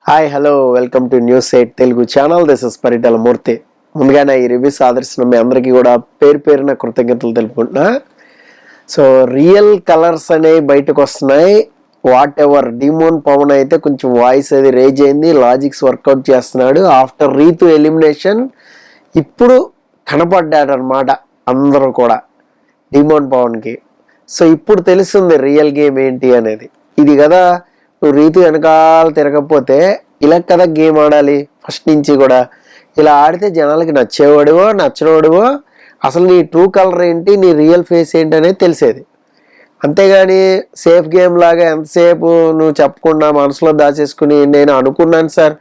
Hi hello welcome to news 8 Telugu channel. This is Paritala Murthy. ముందుగానే ఈ reviews ఆదరిస్తున్న మీ అందరికీ కూడా పేరున కృతజ్ఞతలు తెలుపుకుంటున్నా. సో రియల్ కలర్స్ అనేవి బయటకు వస్తున్నాయి. వాట్ ఎవర్ డిమోన్ పవన్ అయితే కొంచెం వాయిస్ అది రేజ్ అయింది, లాజిక్స్ వర్కౌట్ చేస్తున్నాడు. ఆఫ్టర్ రీతు ఎలిమినేషన్ ఇప్పుడు కనపడ్డాడు అనమాట అందరూ కూడా డిమోన్ పవన్కి. సో ఇప్పుడు తెలుస్తుంది రియల్ గేమ్ ఏంటి అనేది. ఇది కదా, నువ్వు రీతు వెనకాల తిరగకపోతే ఇలా కదా గేమ్ ఆడాలి ఫస్ట్ నుంచి కూడా. ఇలా ఆడితే జనాలకి నచ్చేవాడువో నచ్చనివాడువో, అసలు నీ ట్రూ కలర్ ఏంటి, నీ రియల్ ఫేస్ ఏంటి అనేది తెలిసేది. అంతేగాని సేఫ్ గేమ్ లాగా ఎంతసేపు నువ్వు చెప్పకుండా మనసులో దాచేసుకుని నేను అనుకున్నాను సార్,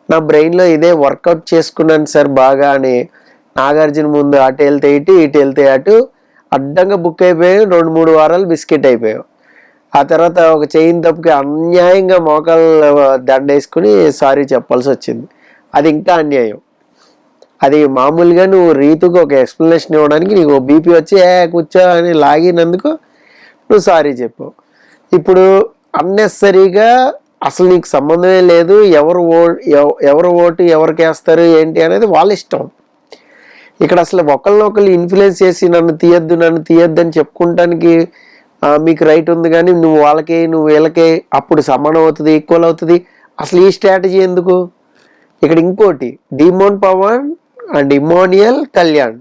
నా బ్రెయిన్లో ఇదే వర్కౌట్ చేసుకున్నాను సార్ బాగా అని నాగార్జున ముందు అటు వెళ్తే ఇటు వెళ్తే అటు అడ్డంగా బుక్ అయిపోయావు. 2-3 వారాలు బిస్కెట్ అయిపోయావు. ఆ తర్వాత ఒక చైన్ తప్పుకి అన్యాయంగా మోకాలు దండేసుకుని సారీ చెప్పాల్సి వచ్చింది. అది ఇంకా అన్యాయం. అది మామూలుగా నువ్వు రీతుకు ఒక ఎక్స్ప్లెనేషన్ ఇవ్వడానికి నీకు బీపీ వచ్చి కూర్చో అని లాగినందుకు నువ్వు సారీ చెప్పావు. ఇప్పుడు అన్నెసరీగా అసలు నీకు సంబంధమే లేదు, ఎవరు ఓటు ఎవరికి వేస్తారు ఏంటి అనేది వాళ్ళ ఇష్టం. ఇక్కడ అసలు ఒకళ్ళనొకళ్ళు ఇన్ఫ్లుయెన్స్ చేసి నన్ను తీయద్దు అని చెప్పుకుంటానికి మీకు రైట్ ఉంది, కానీ నువ్వు వాళ్ళకి నువ్వు వీళ్ళకి అప్పుడు సమానం అవుతుంది, ఈక్వల్ అవుతుంది. అసలు ఈ స్ట్రాటజీ ఎందుకు? ఇక్కడ ఇంకోటి, Demon Pawan and Emmanuel Kalyan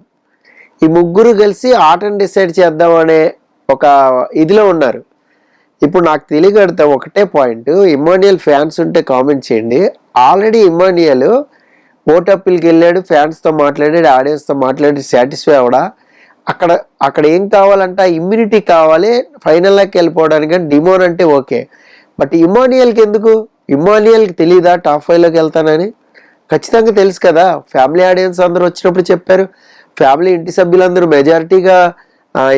ఈ ముగ్గురు కలిసి ఆటను డిసైడ్ చేద్దాం అనే ఒక ఇదిలో ఉన్నారు. ఇప్పుడు నాకు తెలియగడితే ఒకటే పాయింట్, ఇమాన్యుయల్ ఫ్యాన్స్ ఉంటే కామెంట్ చేయండి. ఆల్రెడీ ఇమాన్యుయల్ ఓట్ అప్పీల్కి వెళ్ళాడు, ఫ్యాన్స్తో మాట్లాడాడు, ఆడియన్స్తో మాట్లాడి సాటిస్ఫై అవడా. అక్కడ ఏం కావాలంట, ఇమ్యూనిటీ కావాలి ఫైనల్లోకి వెళ్ళిపోవడానికి. కానీ డిమోన్ అంటే ఓకే, బట్ ఇమాన్యుయల్కి ఎందుకు? ఇమాన్యుయల్కి తెలీదా టాప్ 5లోకి వెళ్తానని? ఖచ్చితంగా తెలుసు కదా. ఫ్యామిలీ ఆడియన్స్ అందరూ వచ్చినప్పుడు చెప్పారు, ఫ్యామిలీ ఇంటి సభ్యులందరూ మెజారిటీగా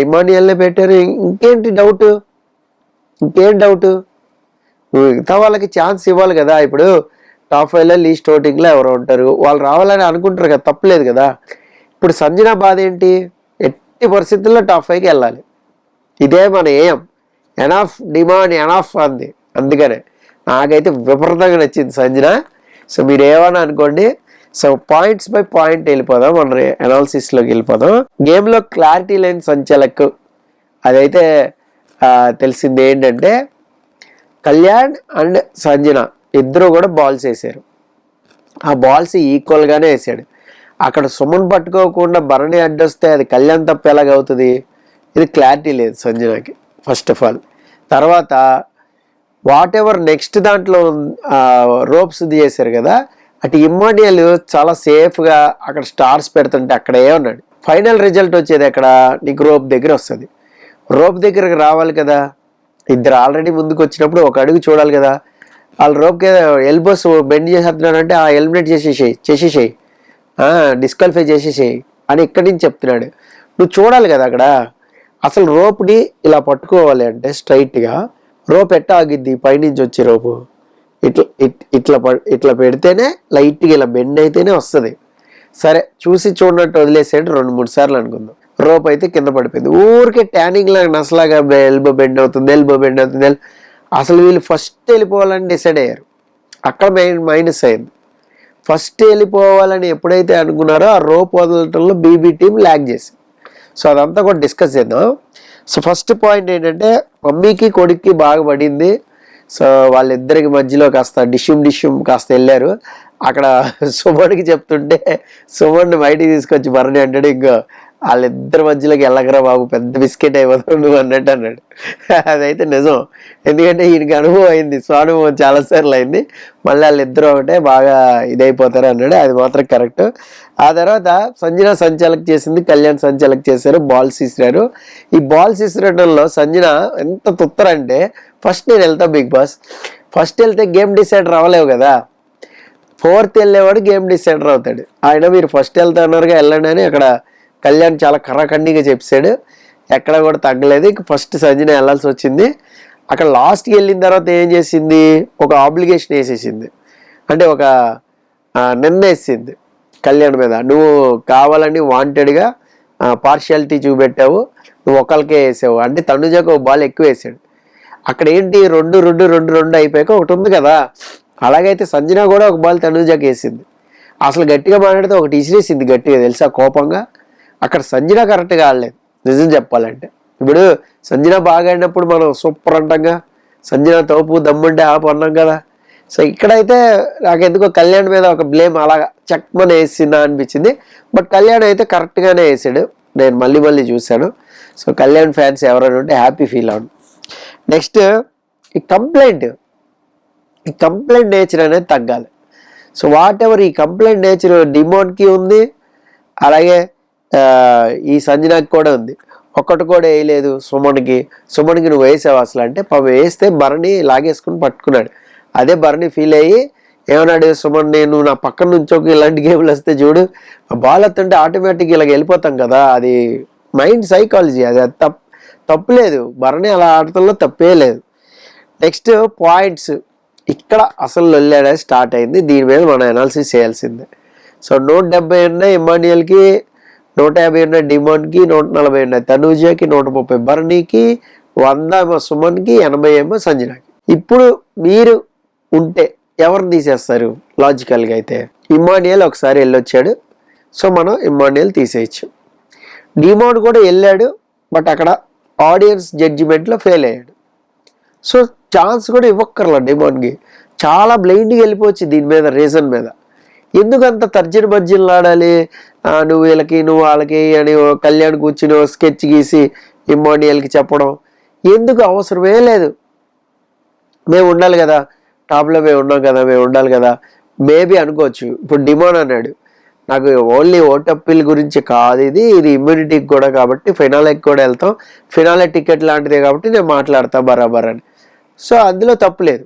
ఇమాన్యుయల్నే పెట్టారు. ఇంకేం డౌట్? మిగతా వాళ్ళకి ఛాన్స్ ఇవ్వాలి కదా. ఇప్పుడు టాప్ 5లో లీస్ట్ ఓటింగ్లో ఎవరు ఉంటారు, వాళ్ళు రావాలని అనుకుంటారు కదా, తప్పలేదు కదా. ఇప్పుడు సంజన బాధ ఏంటి? ఎట్టి పరిస్థితుల్లో టాప్ 5కి వెళ్ళాలి, ఇదే మన ఏం. ఎనఫ్ డిమాండ్ ఎనఫ్ అంది. అందుకనే నాకైతే విపరీతంగా నచ్చింది సంజన. సో మీరు ఏమన్నా అనుకోండి. సో పాయింట్స్ బై పాయింట్ వెళ్ళిపోదాం, మన అనాలిసిస్లోకి వెళ్ళిపోదాం. గేమ్లో క్లారిటీ లేని సంచలక్ అదైతే తెలిసింది ఏంటంటే, కళ్యాణ్ అండ్ సంజన ఇద్దరు కూడా బాల్స్ వేసారు. ఆ బాల్స్ ఈక్వల్గానే వేసాడు. అక్కడ సుమన్ పట్టుకోకుండా భరణి అడ్డొస్తే అది కళ్యాణ్ తప్ప ఎలాగవుతుంది? ఇది క్లారిటీ లేదు సంజనకి ఫస్ట్ ఆఫ్ ఆల్. తర్వాత వాట్ ఎవర్ నెక్స్ట్ దాంట్లో రోప్స్ చేశారు కదా, అటు ఇమాన్యుయల్ చాలా సేఫ్గా అక్కడ స్టార్స్ పెడుతుంటే అక్కడే ఉన్నాడు. ఫైనల్ రిజల్ట్ వచ్చేది ఎక్కడ? నీకు రోప్ దగ్గర వస్తుంది. రోప్ దగ్గరకు రావాలి కదా. ఇద్దరు ఆల్రెడీ ముందుకు వచ్చినప్పుడు ఒక అడుగు చూడాలి కదా. వాళ్ళు రోప్కి ఎల్బోస్ బెండ్ చేసేస్తున్నాడంటే ఆ ఎలిమినేట్ చేసేసేయి, డిస్క్వాలిఫై చేసేసేయి అని ఇక్కడి నుంచి చెప్తున్నాడు. నువ్వు చూడాలి కదా అక్కడ. అసలు రోప్ని ఇలా పట్టుకోవాలి అంటే స్ట్రైట్గా రోప్ ఎట్టా ఆగిద్ది? పైనుంచి వచ్చే రోపు ఇట్లా పెడితేనే లైట్గా ఇలా బెండ్ అయితేనే వస్తుంది. సరే చూసి చూడనట్టు వదిలేసాడు 2-3 సార్లు అనుకుందాం. రోప్ అయితే కింద పడిపోయింది. ఊరికే ట్యానింగ్ లాగా నసలాగా ఎల్బో బెండ్ అవుతుంది. అసలు వీళ్ళు ఫస్ట్ వెళ్ళిపోవాలని డిసైడ్ అయ్యారు. అక్కడ మైనస్ అయింది. ఫస్ట్ వెళ్ళిపోవాలని ఎప్పుడైతే అనుకున్నారో ఆ రోప్ వదలటంలో బీబీ టీం ల్యాగ్ చేసింది. సో అదంతా కూడా డిస్కస్ చేద్దాం. సో ఫస్ట్ పాయింట్ ఏంటంటే, మమ్మీకి కొడుక్కి బాగా పడింది. సో వాళ్ళిద్దరికి మధ్యలో కాస్త డిష్యూమ్ కాస్త వెళ్ళారు. అక్కడ సుమన్కి చెప్తుంటే సుమన్ బయటికి తీసుకొచ్చి భరణి అంటాడు, ఇంకో వాళ్ళిద్దరి మధ్యలోకి వెళ్ళకరా బాబు, పెద్ద బిస్కెట్ అయిపోతావు నువ్వు అన్నట్టు అన్నాడు. అదైతే నిజం, ఎందుకంటే ఈయనకి అనుభవం అయింది, స్వానుభవం చాలాసార్లు అయింది. మళ్ళీ వాళ్ళిద్దరూ ఒకటే బాగా ఇదైపోతారు అన్నాడు. అది మాత్రం కరెక్ట్. ఆ తర్వాత సంజన సంచాలక్ చేసింది, కళ్యాణ్ సంచాలక్ చేశారు, బాల్స్ ఇసిరారు. ఈ బాల్స్ ఇసిరడంలో సంజన ఎంత తుత్తరంటే, ఫస్ట్ నేను వెళ్తా బిగ్ బాస్, ఫస్ట్ వెళ్తే గేమ్ డిసైడర్ అవ్వలేవు కదా, 4th వెళ్ళేవాడు గేమ్ డిసైడర్ అవుతాడు. ఆయన మీరు ఫస్ట్ వెళ్తాన్నారుగా వెళ్ళండి అని అక్కడ కళ్యాణ్ చాలా కర్రకండిగా చెప్పాడు. ఎక్కడ కూడా తగ్గలేదు. ఇక ఫస్ట్ సంజన వెళ్ళాల్సి వచ్చింది. అక్కడ లాస్ట్కి వెళ్ళిన తర్వాత ఏం చేసింది, ఒక ఆబ్లిగేషన్ వేసేసింది. అంటే ఒక నిన్నేసింది కళ్యాణ్ మీద. నువ్వు కావాలని వాంటెడ్గా పార్షియాలిటీ చూపెట్టావు, నువ్వు ఒకరికే వేసావు అంటే తనుజకు ఒక బాల్ ఎక్కువ వేసాడు. అక్కడ ఏంటి 2-2 అయిపోయాక ఒకటి ఉంది కదా, అలాగైతే సంజన కూడా ఒక బాల్ తనూజకి వేసింది. అసలు గట్టిగా మాట్లాడితే ఒకటి ఇసిరేసింది గట్టిగా తెలుసా కోపంగా. అక్కడ సంజన కరెక్ట్గా ఆడలేదు నిజం చెప్పాలంటే. ఇప్పుడు సంజన బాగా ఆడినప్పుడు మనం సూపర్ అంటాంగా, సంజన తోపు దమ్ముంటే ఆపు అన్నాం కదా. సో ఇక్కడైతే నాకెందుకో కళ్యాణ్ మీద ఒక బ్లేమ్ అలాగా చక్మని వేసిందా అనిపించింది. బట్ కళ్యాణ్ అయితే కరెక్ట్గానే వేసాడు, నేను మళ్ళీ చూశాను. సో కళ్యాణ్ ఫ్యాన్స్ ఎవరైనా ఉంటే హ్యాపీ ఫీల్ అవును. నెక్స్ట్ ఈ కంప్లైంట్ నేచర్ అనేది తగ్గాలి. సో వాట్ ఎవర్ ఈ కంప్లైంట్ నేచర్ డిమోన్కి ఉంది, అలాగే ఈ సంజనాకి కూడా ఉంది. ఒక్కటి కూడా వేయలేదు సుమన్కి నువ్వు వేసావు అసలు అంటే పాపం వేస్తే భరణి లాగేసుకుని పట్టుకున్నాడు. అదే భరణి ఫీల్ అయ్యి ఏమన్నాడు, సుమన్ నేను నా పక్కన నుంచి ఒక ఇలాంటి గేమ్లు వస్తే చూడు బాల్ వస్తుంటే ఆటోమేటిక్ ఇలాగ వెళ్ళిపోతాం కదా, అది మైండ్ సైకాలజీ, అది తప్పులేదు. భరణి అలా ఆడటంలో తప్పే లేదు. నెక్స్ట్ పాయింట్స్, ఇక్కడ అసలు లొల్లేడ స్టార్ట్ అయింది. దీని మీద మనం అనాలిసిస్ చేయాల్సిందే. సో 170 ఉన్నాయి ఇమాన్యుయల్కి, 150 ఉన్నాయి డిమోన్కి, 140 ఉన్నాయి తనూజకి, 130 భరణికి, 100 ఏమో సుమన్కి, 80 ఏమో సంజనాకి. ఇప్పుడు మీరు ఉంటే ఎవరిని తీసేస్తారు లాజికల్గా? అయితే ఇమాన్యుయల్ ఒకసారి వెళ్ళొచ్చాడు, సో మనం ఇమాన్యుయల్ తీసేయచ్చు. డిమోన్ కూడా వెళ్ళాడు, బట్ అక్కడ ఆడియన్స్ జడ్జిమెంట్లో ఫెయిల్ అయ్యాడు. సో ఛాన్స్ కూడా ఇవ్వక్కర్లా డిమోన్కి. చాలా బ్లైండ్గా వెళ్ళిపోవచ్చు దీని మీద, రీజన్ మీద. ఎందుకంత తర్జన భర్జనలు ఆడాలి, నువ్వు వీళ్ళకి నువ్వు వాళ్ళకి అని కళ్యాణ్ కూర్చుని స్కెచ్ గీసి ఇమాన్యుయల్కి చెప్పడం ఎందుకు? అవసరమే లేదు. మేము ఉండాలి కదా టాప్లో, మేము ఉండాలి కదా మేబీ అనుకోవచ్చు. ఇప్పుడు డిమోన్ అన్నాడు, నాకు ఓన్లీ ఓటప్పిల్ గురించి కాదు, ఇది ఇమ్యూనిటీకి కూడా, కాబట్టి ఫినాలేకి కూడా వెళ్తాం, ఫినాలే టికెట్ లాంటిదే కాబట్టి నేను మాట్లాడతా బరాబర్ అని. సో అందులో తప్పులేదు,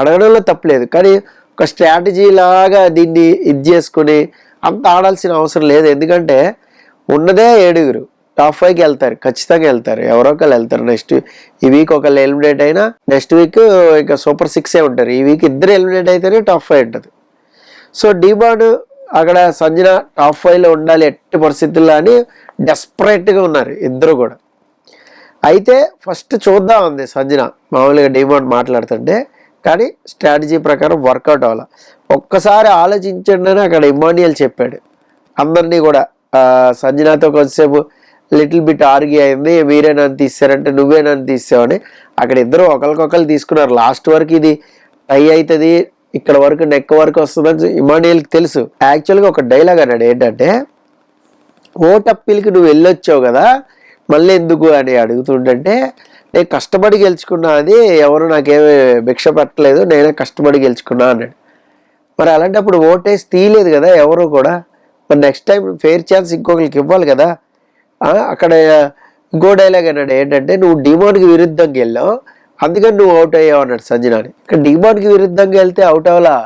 అడగడంలో తప్పులేదు. కానీ ఒక స్ట్రాటజీ లాగా దీన్ని ఇది చేసుకుని అంత ఆడాల్సిన అవసరం లేదు. ఎందుకంటే ఉన్నదే 7 టాప్ 5కి వెళ్తారు, ఖచ్చితంగా వెళ్తారు, ఎవరో ఒకళ్ళు వెళ్తారు. నెక్స్ట్ ఈ వీక్ ఒకళ్ళు ఎలిమినేట్ అయినా నెక్స్ట్ వీక్ ఇక సూపర్ 6 ఉంటారు. ఈ వీక్ 2 ఎలిమినేట్ అయితేనే టాప్ 5 ఉంటుంది. సో డిమాండ్ అక్కడ సంజన టాప్ 5లో ఉండాలి ఎట్టి పరిస్థితుల్లో అని డెస్పరేట్గా ఉన్నారు ఇద్దరు కూడా. అయితే ఫస్ట్ చూద్దాం ఉంది సంజన మామూలుగా డిమాండ్ మాట్లాడుతుంటే, కానీ స్ట్రాటజీ ప్రకారం వర్కౌట్ అవ్వాలి. ఒక్కసారి ఆలోచించండి అని అక్కడ ఇమాన్యుయల్ చెప్పాడు అందరినీ కూడా. సంజనాతో కొంతసేపు లిటిల్ బిట్ ఆర్గ్యూ అయింది, మీరే నన్ను తీసారంటే నువ్వే నన్ను తీసావని. అక్కడ ఇద్దరు ఒకరికొకరు తీసుకున్నారు. లాస్ట్ వరకు ఇది టై అవుతుంది, ఇక్కడ వరకు నెక్ వరకు వస్తుందని ఇమాన్యుయల్కి తెలుసు. యాక్చువల్గా ఒక డైలాగ్ అన్నాడు ఏంటంటే, ఓటప్పిల్కి నువ్వు వెళ్ళొచ్చావు కదా మళ్ళీ ఎందుకు అని అడుగుతుంటే, నేను కష్టపడి గెలుచుకున్నా, అది ఎవరు నాకేమీ భిక్ష పెట్టలేదు, నేనే కష్టపడి గెలుచుకున్నా అన్నాడు. మరి అలాంటప్పుడు ఓటేసి తీయలేదు కదా ఎవరు కూడా. మరి నెక్స్ట్ టైం ఫెయిర్ ఛాన్స్ ఇంకొకరికి ఇవ్వాలి కదా. అక్కడ ఇంకో డైలాగ్ అన్నాడు ఏంటంటే, నువ్వు డిమాండ్కి విరుద్ధంగా వెళ్ళావు అందుకని నువ్వు అవుట్ అయ్యావు అన్నాడు సంజనాని. ఇక్కడ డిమాండ్కి విరుద్ధంగా వెళ్తే అవుట్ అవ్వాలా,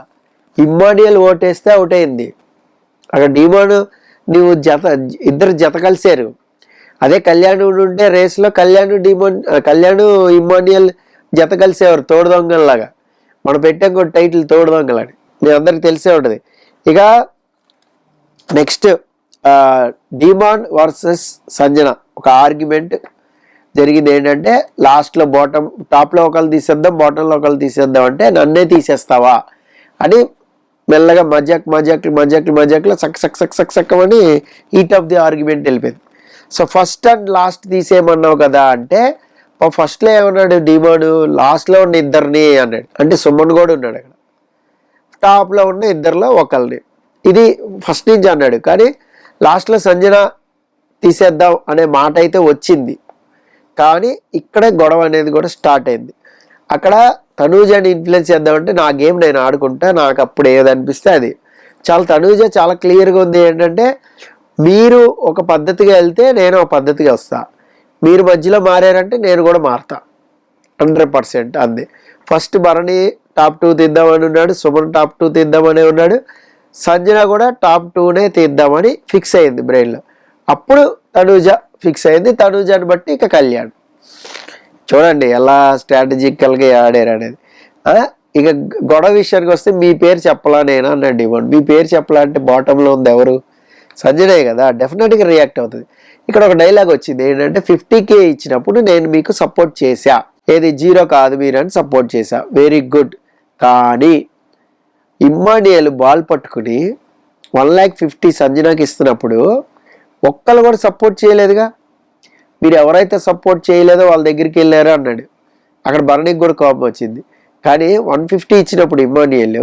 ఇమ్మాన్యుయల్ ఓటేస్తే అవుట్ అయింది. అక్కడ డిమాండ్ నువ్వు ఇద్దరు జత కలిసారు. అదే కళ్యాణ్ ఉంటే రేస్లో కళ్యాణ్ ఇమ్మాన్యుయల్ జత కలిసేవారు తోడు దొంగల్లాగా. మనం పెట్టాం కూడా టైటిల్ తోడు దొంగలని, మీ అందరికి తెలిసే ఉంటుంది. ఇక నెక్స్ట్ డిమాండ్ వర్సెస్ సంజన ఒక ఆర్గ్యుమెంట్ జరిగింది. ఏంటంటే లాస్ట్లో టాప్లో ఒకళ్ళు తీసేద్దాం, బాటంలో ఒకళ్ళు తీసేద్దాం అంటే నన్నే తీసేస్తావా అని మెల్లగా మజాక్లో సక్ అని ఈట్ ఆఫ్ ది ఆర్గ్యుమెంట్ వెళ్ళిపోయింది. సో ఫస్ట్ అండ్ లాస్ట్ తీసేయమన్నావు కదా అంటే, ఫస్ట్లో ఏమన్నాడు డిమాండ్, లాస్ట్లో ఉన్న ఇద్దరిని అన్నాడు. అంటే సుమన్ కూడా ఉన్నాడు అక్కడ, టాప్లో ఉన్న ఇద్దరిలో ఒకళ్ళని, ఇది ఫస్ట్ నుంచి అన్నాడు. కానీ లాస్ట్లో సంజన తీసేద్దాం అనే మాట అయితే వచ్చింది. కానీ ఇక్కడే గొడవ అనేది కూడా స్టార్ట్ అయింది. అక్కడ తనూజని ఇన్ఫ్లుయెన్స్ చేద్దామంటే నా గేమ్ నేను ఆడుకుంటా, నాకు అప్పుడు ఏదనిపిస్తే అది. తనూజ చాలా క్లియర్గా ఉంది ఏంటంటే, మీరు ఒక పద్ధతిగా వెళ్తే నేను ఒక పద్ధతిగా వస్తా, మీరు మధ్యలో మారారంటే నేను కూడా మారుతా 100% అంది. ఫస్ట్ భరణి టాప్ 2 తీద్దామని ఉన్నాడు, సుమన్ టాప్ 2 తీద్దామని ఉన్నాడు, సంజన కూడా టాప్ 2నే తీద్దామని ఫిక్స్ అయింది బ్రెయిన్లో. అప్పుడు తనూజ ఫిక్స్ అయింది. తనూజని బట్టి ఇక కళ్యాణ్. చూడండి ఎలా స్ట్రాటజికల్గా ఆడారు అనేది. ఇక గొడవ విషయానికి వస్తే మీ పేరు చెప్పలా నేను అన్నాడు డిమాండ్. మీ పేరు చెప్పలా అంటే బాటంలో ఉంది ఎవరు, సంజనే కదా, డెఫినెట్గా రియాక్ట్ అవుతుంది. ఇక్కడ ఒక డైలాగ్ వచ్చింది ఏంటంటే, 50K ఇచ్చినప్పుడు నేను మీకు సపోర్ట్ చేశా, ఏది 0 కాదు మీరు అని సపోర్ట్ చేశా, వెరీ గుడ్. కానీ ఇమ్మానియల్ బాల్ పట్టుకుని 1,50,000 సంజనాకి ఇస్తున్నప్పుడు ఒక్కళ్ళు కూడా సపోర్ట్ చేయలేదుగా. మీరు ఎవరైతే సపోర్ట్ చేయలేదో వాళ్ళ దగ్గరికి వెళ్ళారు అన్నాడు. అక్కడ భరణికి కూడా కోపం వచ్చింది. కానీ 150 ఇచ్చినప్పుడు ఇమ్మానియల్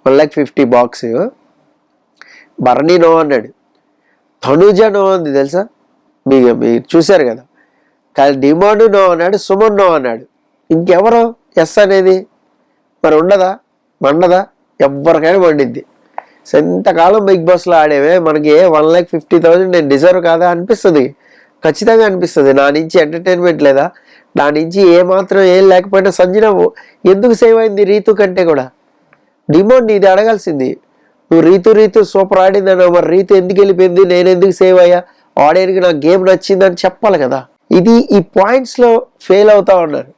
1,50,000 బాక్స్ భరణి నో అన్నాడు, తనుజ నో అంది తెలుసా. మీరు చూశారు కదా. కానీ డిమాండ్ నో అన్నాడు, సుమన్ నో అన్నాడు. ఇంకెవరు ఎస్ అనేది మరి ఉండదా, మండదా? ఎవరికైనా మండిద్ది. సో ఇంతకాలం బిగ్ బాస్లో ఆడేవే మనకి 1,50,000 నేను డిజర్వ్ కాదా అనిపిస్తుంది, ఖచ్చితంగా అనిపిస్తుంది. నా నుంచి ఎంటర్టైన్మెంట్ లేదా, నా నుంచి ఏమాత్రం ఏం లేకపోయినా సంజన ఎందుకు సేవ్ అయింది రీతు కంటే కూడా. డిమాండ్ ఇది అడగాల్సింది. నువ్వు రీతు సూపర్ ఆడిందన్నావు, మరి రీతు ఎందుకు వెళ్ళిపోయింది, నేను ఎందుకు సేవ్ అయ్యా, ఆడేనికి నాకు గేమ్ నచ్చిందని చెప్పాలి కదా. ఇది ఈ పాయింట్స్లో ఫెయిల్ అవుతా ఉన్నారు.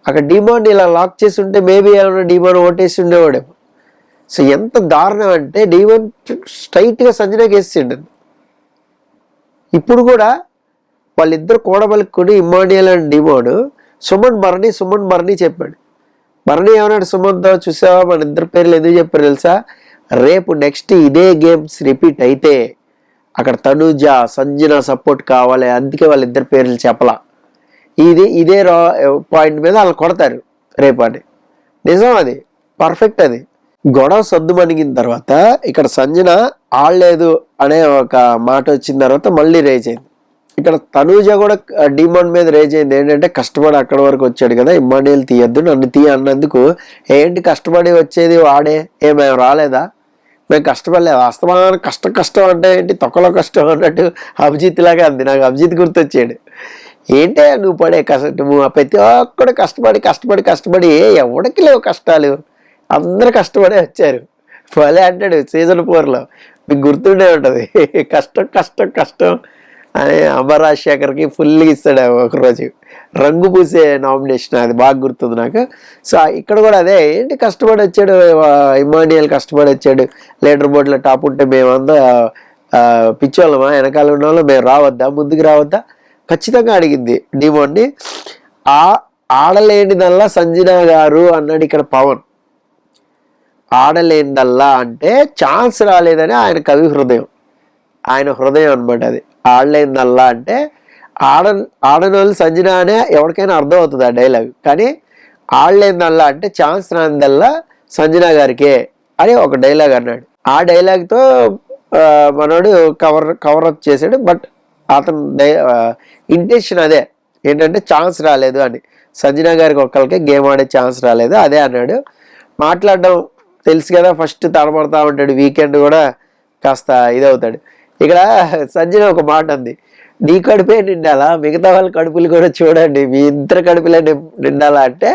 అక్కడ డిమాండ్ ఇలా లాక్ చేసి ఉంటే మేబీ ఏమైనా డిమాండ్ ఓటేసి ఉండేవాడేమో. సో ఎంత దారుణం అంటే డిమాండ్ స్ట్రైట్గా సంజనకి వేసిండు. ఇప్పుడు కూడా వాళ్ళిద్దరు కూడబలుక్కుని Emmanuel and demand Suman Bharani చెప్పాడు. భరణి ఏమన్నాడు సుమన్తో, చూసావా మన ఇద్దరు పేర్లు ఎందుకు చెప్పారు తెలుసా, రేపు నెక్స్ట్ ఇదే గేమ్స్ రిపీట్ అయితే అక్కడ తనుజ సంజన సపోర్ట్ కావాలి, అందుకే వాళ్ళిద్దరు పేర్లు చెప్పలా. ఇదే పాయింట్ మీద వాళ్ళు కొడతారు రేపు అని. నిజం, అది పర్ఫెక్ట్. అది గొడవ సద్దు మణిగిన తర్వాత ఇక్కడ సంజన ఆడలేదు అనే ఒక మాట వచ్చిన తర్వాత మళ్ళీ రేజ్ అయింది. ఇక్కడ తనూజ కూడా డిమాండ్ మీద రేజ్ అయింది. ఏంటంటే కష్టపడి అక్కడ వరకు వచ్చాడు కదా, ఇమ్మానియల్ తీయద్దు నన్ను తీయ అన్నందుకు. ఏంటి కష్టపడి వచ్చేది వాడే, మేము రాలేదా, మేము కష్టపడలేదు, వాస్తవాన్ని కష్టం అంటే ఏంటి, తొక్కలో కష్టం అన్నట్టు అభిజిత్ లాగా అంది. నాకు అభిజిత్ గుర్తొచ్చాడు. ఏంటే నువ్వు పడే కష్టం, నువ్వు ప్రతి ఒక్కడు కష్టపడి ఎవడికి లేవు కష్టాలు, అందరూ కష్టపడే వచ్చారు. భలే అంటాడు సీజన్ 4లో, మీకు గుర్తుండే ఉంటుంది. కష్టం అని అమర్ రాజశేఖర్కి ఫుల్గా ఇస్తాడు ఒకరోజు, రంగు పూసే నామినేషన్, అది బాగా గుర్తుంది నాకు. సో ఇక్కడ కూడా అదే, ఏంటి కష్టపడి వచ్చాడు ఇమ్మానియల్, కష్టపడి వచ్చాడు, లీడర్ బోర్డులో టాప్ ఉంటే మేమంతా పిచ్చోళ్ళమా, వెనకాల ఉన్న వాళ్ళు మేము రావద్దా, ముందుకు రావద్దా, ఖచ్చితంగా అడిగింది డిమాండ్ని. ఆడలేనిదల్లా సంజన గారు అన్నాడు ఇక్కడ పవన్. ఆడలేనిదల్లా అంటే ఛాన్స్ రాలేదని ఆయన కవి హృదయం, ఆయన హృదయం అనమాట అది. ఆడలేనిదల్లా అంటే ఆడని వాళ్ళు సంజన అనే ఎవరికైనా అర్థం అవుతుంది ఆ డైలాగ్. కానీ ఆడలేనిదల్లా అంటే ఛాన్స్ రానిదల్లా సంజన గారికే అని ఒక డైలాగ్ అన్నాడు. ఆ డైలాగ్తో మనోడు కవరప్ చేశాడు. బట్ అతను ఇంటెన్షన్ అదే, ఏంటంటే ఛాన్స్ రాలేదు అని, సంజన గారికి ఒక్కరికే గేమ్ ఆడే ఛాన్స్ రాలేదు అదే అన్నాడు. మాట్లాడడం తెలుసు కదా, ఫస్ట్ తడబడతా ఉంటాడు, వీకెండ్ కూడా కాస్త ఇదవుతాడు. ఇక్కడ సంజన ఒక మాట అంది, నీ కడుపే నిండాలా, మిగతా వాళ్ళ కడుపులు కూడా చూడండి, మీ ఇద్దరు కడుపులే నిండాలా అంటే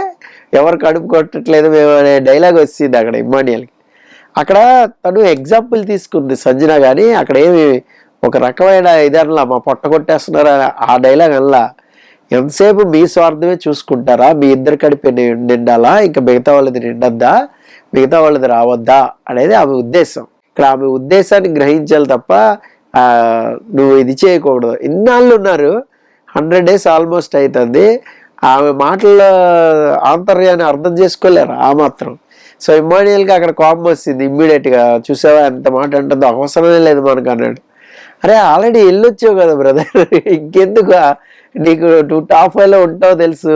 ఎవరు కడుపు కొట్టట్లేదు మేము అనే డైలాగ్ వచ్చింది అక్కడ ఇమ్మానియల్కి. అక్కడ తను ఎగ్జాంపుల్ తీసుకుంది సంజన, కానీ అక్కడ ఏమి ఒక రకమైన ఇదనలా, మా పొట్ట కొట్టేస్తున్నారు ఆ డైలాగ్ అనలా. ఎంతసేపు మీ స్వార్థమే చూసుకుంటారా, మీ ఇద్దరు కడిపి నిండాలా, ఇంకా మిగతా వాళ్ళది నిండద్దా, మిగతా వాళ్ళది రావద్దా అనేది ఆమె ఉద్దేశం. ఇక్కడ ఆమె ఉద్దేశాన్ని గ్రహించాలి తప్ప నువ్వు ఇది చేయకూడదు. ఇన్నాళ్ళు ఉన్నారు, 100 days ఆల్మోస్ట్ అవుతుంది, ఆమె మాటల ఆంతర్యాన్ని అర్థం చేసుకోలేరు ఆ మాత్రం. సో ఇమ్మానియల్కి అక్కడ కోపం వస్తుంది ఇమ్మీడియట్గా, చూసావా ఎంత మాట అంటుందో, అవసరమే లేదు మనకు అన్నాడు. అరే ఆల్రెడీ వెళ్ళొచ్చావు కదా బ్రదర్, ఇంకెందుకు, నీకు టాప్ 5లో ఉంటావు తెలుసు,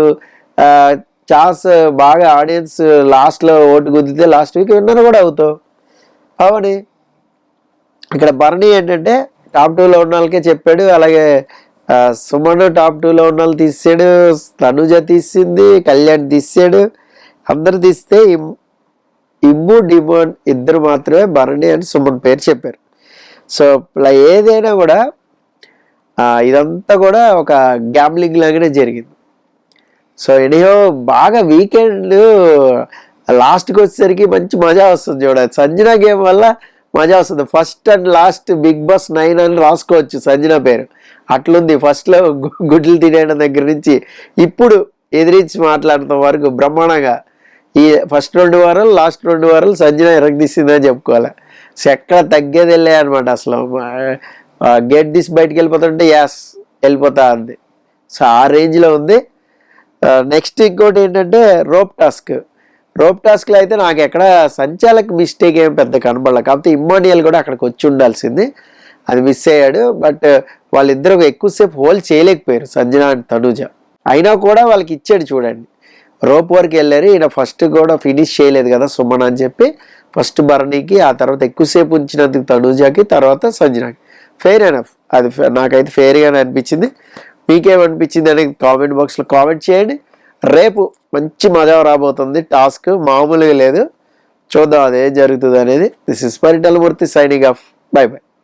ఛాన్స్ బాగా ఆడియన్స్ లాస్ట్లో ఓటు గుద్దితే లాస్ట్ వీక్ విన్నర్ కూడా అవుతావు అవని. ఇక్కడ భరణి ఏంటంటే టాప్ 2లో ఉన్న వాళ్ళకే చెప్పాడు, అలాగే సుమన్ టాప్ 2లో ఉన్న వాళ్ళు తీసాడు, తనుజ తీసింది, కళ్యాణ్ తీసాడు, అందరు తీస్తే ఇమ్ము డిమాండ్ ఇద్దరు మాత్రమే భరణి అండ్ సుమన్ పేరు చెప్పారు. సో ఇలా ఏదైనా కూడా ఇదంతా కూడా ఒక గ్యాంబ్లింగ్ లాగానే జరిగింది. సో ఎనీహో బాగా వీకెండ్ లాస్ట్కి వచ్చేసరికి మంచి మజా వస్తుంది చూడాలి. సంజన గేమ్ వల్ల మజా వస్తుంది. First and last Bigg Boss 9 అని రాసుకోవచ్చు సంజన పేరు, అట్లుంది. ఫస్ట్లో గుడ్లు తినేయడం దగ్గర నుంచి ఇప్పుడు ఎదిరించి మాట్లాడటం వరకు బ్రహ్మాండంగా ఈ ఫస్ట్ 2 వారాలు లాస్ట్ 2 వారాలు సంజన ఎరగదీసిందని చెప్పుకోవాలి. సో ఎక్కడ తగ్గేది వెళ్ళాయి అనమాట. అసలు గేట్ తీసి బయటకు వెళ్ళిపోతుంటే యాస్ వెళ్ళిపోతా ఉంది. సో ఆ రేంజ్లో ఉంది. నెక్స్ట్ ఇంకోటి ఏంటంటే రోప్ టాస్క్. రోప్ టాస్క్లో అయితే నాకు ఎక్కడ సంచాలక్ మిస్టేక్ ఏం పెద్ద కనబడలే, కాకపోతే ఇమ్మానియల్ కూడా అక్కడికి వచ్చి ఉండాల్సింది, అది మిస్ అయ్యాడు. బట్ వాళ్ళిద్దరు ఎక్కువసేపు హోల్డ్ చేయలేకపోయారు సంజన అండ్ తనూజ, అయినా కూడా వాళ్ళకి ఇచ్చాడు చూడండి. రోప్ వరకు వెళ్ళారు, ఈయన ఫస్ట్ కూడా ఫినిష్ చేయలేదు కదా సుమన్ అని చెప్పి ఫస్ట్ భరణికి, ఆ తర్వాత ఎక్కువసేపు ఉంచినందుకు తనూజకి, తర్వాత సంజనకి. ఫెయిర్ ఎనఫ్, అది నాకైతే ఫెయిర్గానే అనిపించింది. మీకేమనిపించింది అనేది కామెంట్ బాక్స్లో కామెంట్ చేయండి. రేపు మంచి మజా రాబోతుంది, టాస్క్ మామూలుగా లేదు, చూద్దాం అదే జరుగుతుంది అనేది. This is Paritala Murthy signing off, by by.